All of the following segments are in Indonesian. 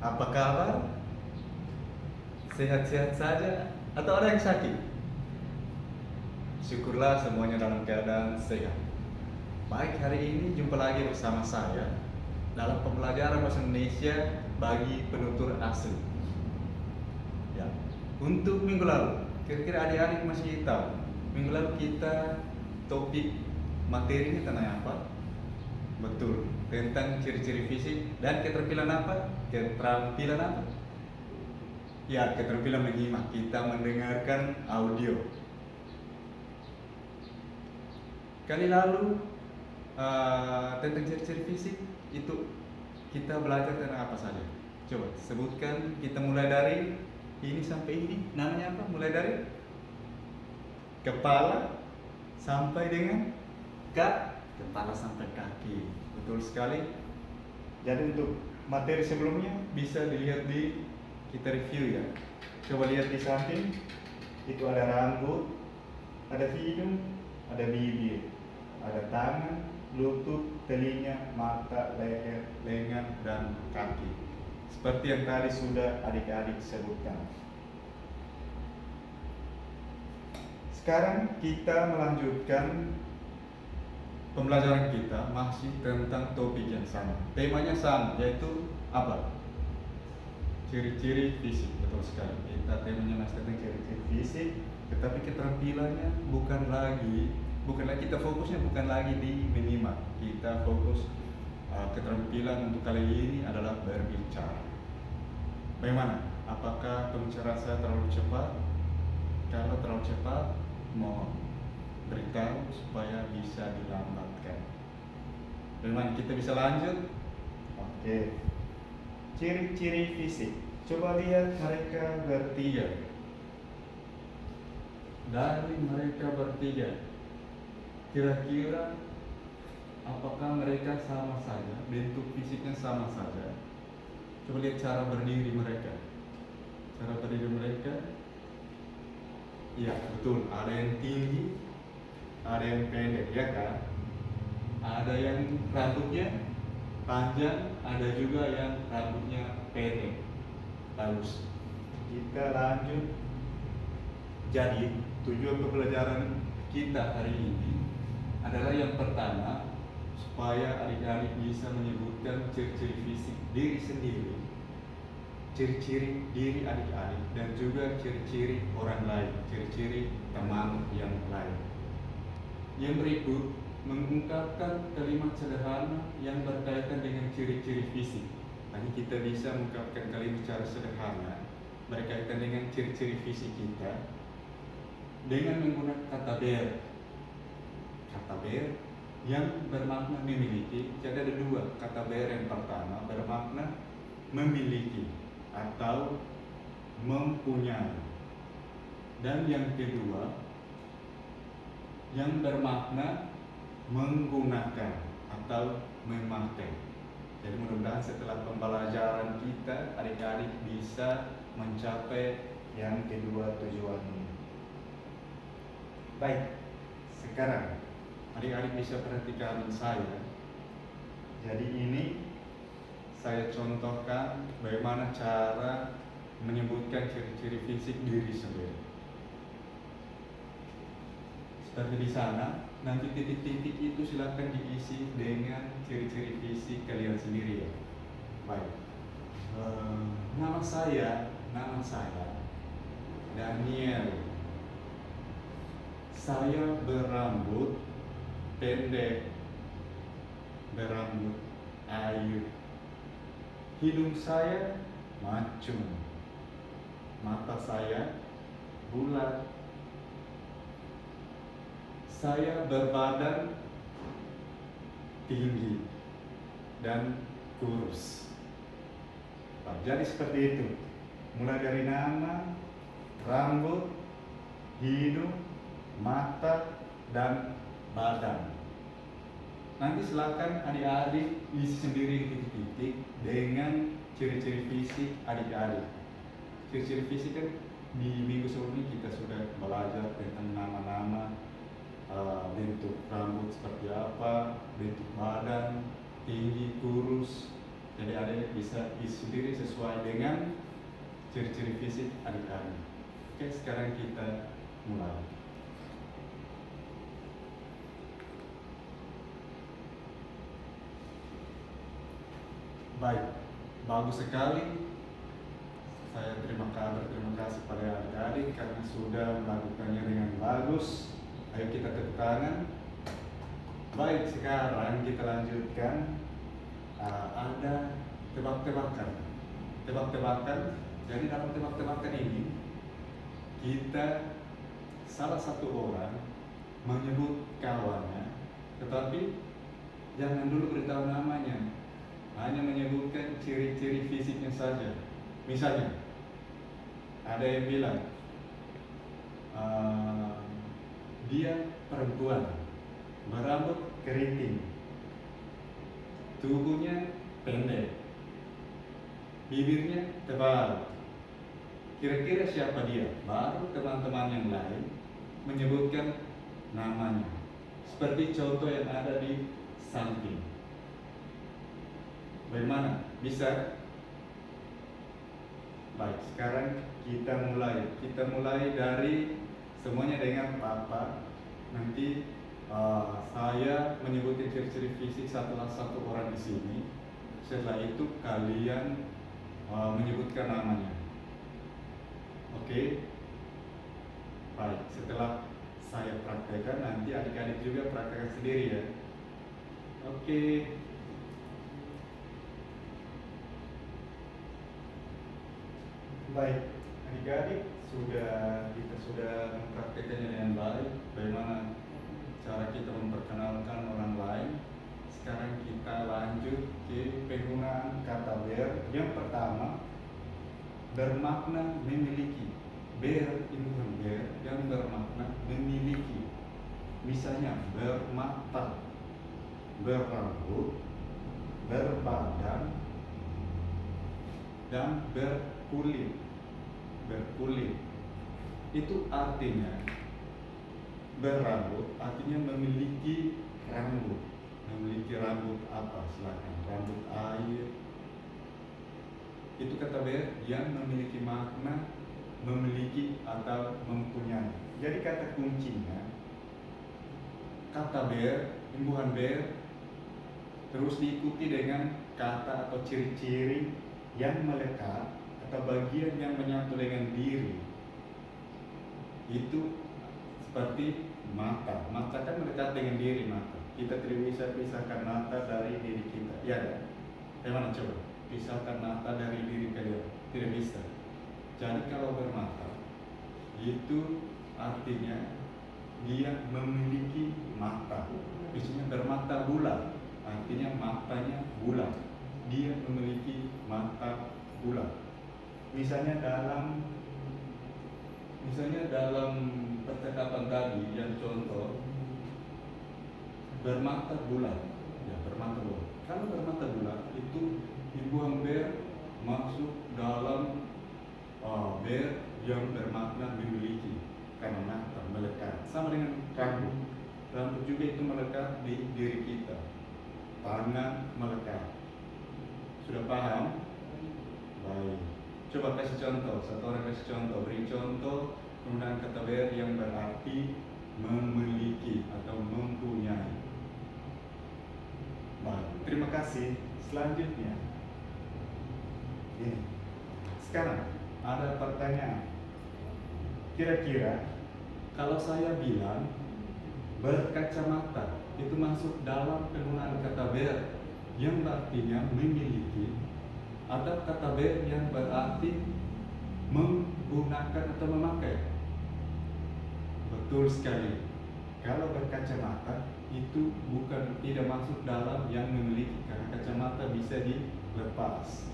apa kabar? Sehat-sehat saja atau ada yang sakit? Syukurlah semuanya dalam keadaan sehat. Baik, hari ini jumpa lagi bersama saya dalam pembelajaran bahasa Indonesia bagi penutur asli. Ya, untuk minggu lalu, kira-kira adik-adik masih tahu, minggu lalu kita topik materinya tentang apa? Betul, tentang ciri-ciri fisik dan keterampilan apa? Keterampilan apa? Ya, keterampilan menyimak. Kita mendengarkan audio. Kali lalu tentang ciri-ciri fisik itu kita belajar tentang apa saja? Coba sebutkan. Kita mulai dari ini sampai ini. Namanya apa? Mulai dari kepala sampai dengan kepala sampai kaki. Betul sekali. Jadi untuk materi sebelumnya bisa dilihat di kita review ya. Coba lihat di samping. Itu ada rambut, ada hidung, ada bibir, ada tangan, lutut, telinga, mata, leher, lengan, dan kaki. Seperti yang tadi sudah adik-adik sebutkan. Sekarang kita melanjutkan pembelajaran kita masih tentang topik yang sama. Temanya sama, yaitu apa? Ciri-ciri fisik. Betul sekali. Kita temanya masih tentang ciri-ciri fisik, tetapi keterampilannya bukan lagi kita fokusnya bukan lagi di menyimak. Kita fokus keterampilan untuk kali ini adalah berbicara. Bagaimana? Apakah pembicaraan saya terlalu cepat? Kalau terlalu cepat, mohon beritahu supaya bisa dilambatkan. Bagaimana? Kita bisa lanjut? Oke. Ciri-ciri fisik. Coba lihat mereka bertiga. Dari mereka bertiga, kira-kira apakah mereka sama saja? Bentuk fisiknya sama saja? Coba lihat cara berdiri mereka. Cara berdiri mereka, ya betul. Ada yang tinggi, ada yang pendek, ya kan? Ada yang rambutnya panjang, ada juga yang rambutnya pendek. Bagus. Kita lanjut. Jadi tujuan pembelajaran kita hari ini adalah yang pertama, supaya adik-adik bisa menyebutkan ciri-ciri fisik diri sendiri, ciri-ciri diri adik-adik, dan juga ciri-ciri orang lain, ciri-ciri teman yang lain. Yang berikut mengungkapkan kalimat sederhana yang berkaitan dengan ciri-ciri fisik. Nanti kita bisa mengungkapkan kalimat secara sederhana berkaitan dengan ciri-ciri fisik kita dengan menggunakan kata ber. Kata ber yang bermakna memiliki. Jadi ada dua kata ber. Yang pertama bermakna memiliki atau mempunyai, dan yang kedua yang bermakna menggunakan atau memakai. Jadi mudah-mudahan setelah pembelajaran kita adik-adik bisa mencapai yang kedua tujuan ini. Baik, sekarang adik-adik bisa perhatikan saya. Jadi ini saya contohkan bagaimana cara menyebutkan ciri-ciri fisik diri sendiri. Seperti di sana, nanti titik-titik itu silakan diisi dengan ciri-ciri fisik kalian sendiri ya. Baik. Nama saya Daniel. Saya berambut pendek, berambut ayu. Hidung saya mancung, mata saya bulat. Saya berbadan tinggi dan kurus. Jadi seperti itu. Mulai dari nama, rambut, hidung, mata, dan badan. Nanti silakan adik-adik isi sendiri titik-titik dengan ciri-ciri fisik adik-adik. Ciri-ciri fisik kan di minggu sebelumnya kita sudah belajar tentang nama-nama, bentuk rambut seperti apa, bentuk badan, tinggi, kurus, Jadi adik bisa isi diri sesuai dengan ciri-ciri fisik adik-adik. Oke, sekarang kita mulai. Baik, bagus sekali. Saya terima kasih pada adik-adik karena sudah melakukannya dengan bagus. Ayo kita tepuk tangan. Baik, sekarang kita lanjutkan. Ada tebak-tebakan. Jadi dalam tebak-tebakan ini kita salah satu orang menyebut kawannya, tetapi jangan dulu beritahu namanya, hanya menyebutkan ciri-ciri fisiknya saja. Misalnya, ada yang bilang dia perempuan, berambut keriting, tubuhnya pendek, bibirnya tebal. Kira-kira siapa dia? Baru teman-teman yang lain menyebutkan namanya. Seperti contoh yang ada di samping. Bagaimana? Bisa? Baik, sekarang kita mulai. Kita mulai dari semuanya dengan papa. Nanti saya menyebutkan ciri-ciri fisik satu orang di sini. Setelah itu kalian menyebutkan namanya. Oke? Baik, setelah saya praktekkan, nanti adik-adik juga praktekkan sendiri ya. Oke. Baik, adik-adik kita sudah mempraktekannya dengan baik. Bagaimana cara kita memperkenalkan orang lain. Sekarang kita lanjut ke penggunaan kata ber. Yang pertama, bermakna memiliki. Ber itu ber yang bermakna memiliki. Misalnya bermata, berrambut, berbadan, dan berkulit. Berkulit itu artinya berrambut, artinya memiliki rambut. Memiliki rambut apa? Silakan. Rambut air. Itu kata ber yang memiliki makna memiliki atau mempunyai. Jadi kata kuncinya kata ber, imbuhan ber, terus diikuti dengan kata atau ciri-ciri yang melekat atau bagian yang menyatu dengan diri. Itu seperti mata. Mata kan melekat dengan diri mata. Kita tidak bisa pisahkan mata dari diri kita. Ya kan? Bagaimana coba? Pisahkan mata dari diri kalian. Tidak bisa. Jadi kalau bermata itu artinya dia memiliki mata. Misalnya bermata bulat, artinya matanya bulat. Dia memiliki mata bulat. Misalnya dalam percakapan tadi yang contoh bermata bulat, ya bermata bulat. Kalau bermata bulat itu imbuhan ber masuk dalam ber yang bermakna memiliki, karena mata melekat. Sama dengan rambut. Rambut juga itu melekat di diri kita. Tangan melekat. Sudah paham? Baik. Coba kasih contoh. Satu orang kasih contoh. Beri contoh penggunaan kata ber yang berarti memiliki atau mempunyai. Baik. Terima kasih. Selanjutnya. Ini. Sekarang ada pertanyaan. Kira-kira kalau saya bilang berkacamata itu masuk dalam penggunaan kata ber yang artinya memiliki, atau kata ber yang berarti menggunakan atau memakai? Betul sekali. Kalau berkacamata itu tidak masuk dalam yang memiliki, karena kacamata bisa dilepas.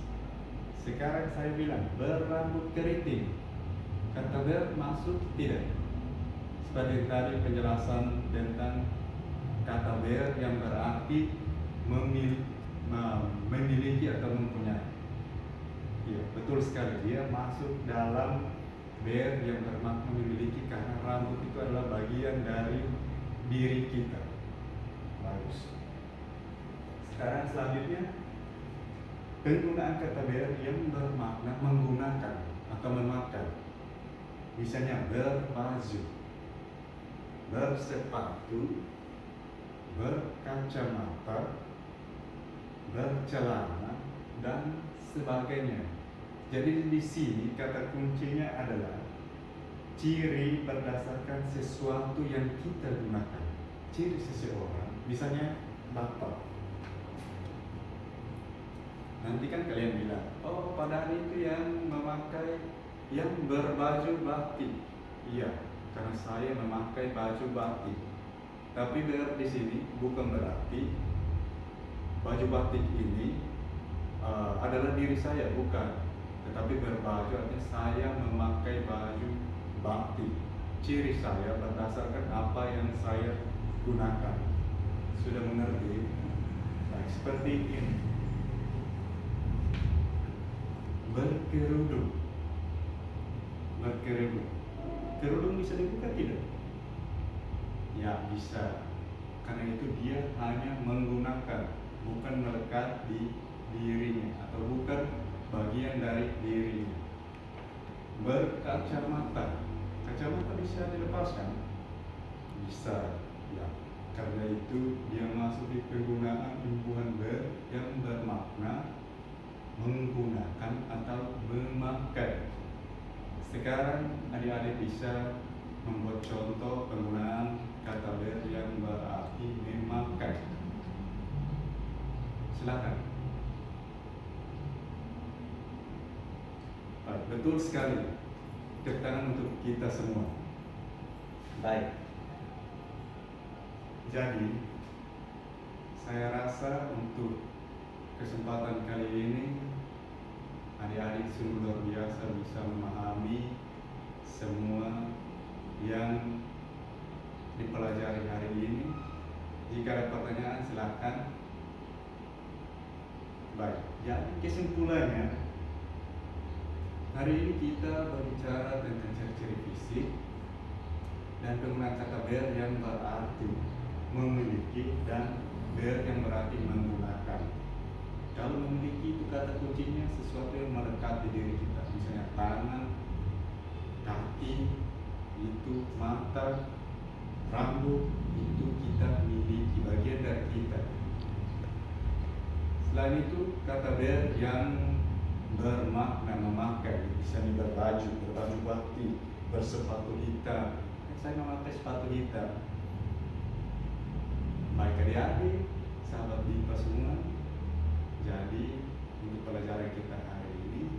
Sekarang saya bilang berrambut keriting, kata ber masuk tidak? Seperti tadi penjelasan tentang kata ber yang berarti memiliki atau mempunyai. Ya, betul sekali, dia masuk dalam ber yang bermakna memiliki, karena rambut itu adalah bagian dari diri kita. Bagus. Sekarang selanjutnya penggunaan kata ber yang bermakna menggunakan atau memakai. Misalnya berbaju, bersepatu, berkacamata, bercelana, dan sebagainya. Jadi di sini kata kuncinya adalah ciri berdasarkan sesuatu yang kita gunakan. Ciri seseorang, misalnya bapak. Nanti kan kalian bilang, oh Padani itu yang memakai, yang berbaju batik. Iya, karena saya memakai baju batik. Tapi ber di sini bukan berarti baju batik ini adalah diri saya, bukan. Tetapi berbaju artinya saya memakai baju batik. Ciri saya berdasarkan apa yang saya gunakan. Sudah mengerti? Nah, seperti ini. Berkerudung. Berkerudung. Kerudung bisa dibuka tidak? Ya bisa. Karena itu dia hanya menggunakan, bukan melekat di dirinya atau bukan bagian dari dirinya. Berkacamata. Kacamata bisa dilepaskan? Bisa. Ya. Karena itu dia masuk di penggunaan imbuhan ber yang bermakna menggunakan atau memakai. Sekarang adik-adik bisa membuat contoh penggunaan kata ber yang berarti memakai. Silakan. Baik, betul sekali. Tepuk tangan untuk kita semua. Baik. Jadi, saya rasa untuk kesempatan kali ini adik-adik sungguh luar biasa bisa memahami semua yang dipelajari hari ini. Jika ada pertanyaan silakan. Baik, jadi kesimpulannya hari ini kita berbicara tentang ciri-ciri fisik dan penggunaan kata ber yang berarti memiliki dan ber yang berarti menggunakan. Kalau memiliki itu kata kuncinya sesuatu yang melekat di diri kita, misalnya tangan, kaki, itu mata, rambut, itu kita miliki, bagian dari kita. Selain itu kata ber yang bermakna memakai, misalnya berbaju batik, bersepatu hitam. Saya memakai sepatu hitam. Baik adik-adik, sahabat Dipa semua. Jadi untuk pelajaran kita hari ini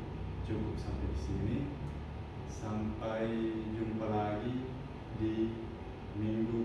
cukup sampai di sini. Sampai jumpa lagi di minggu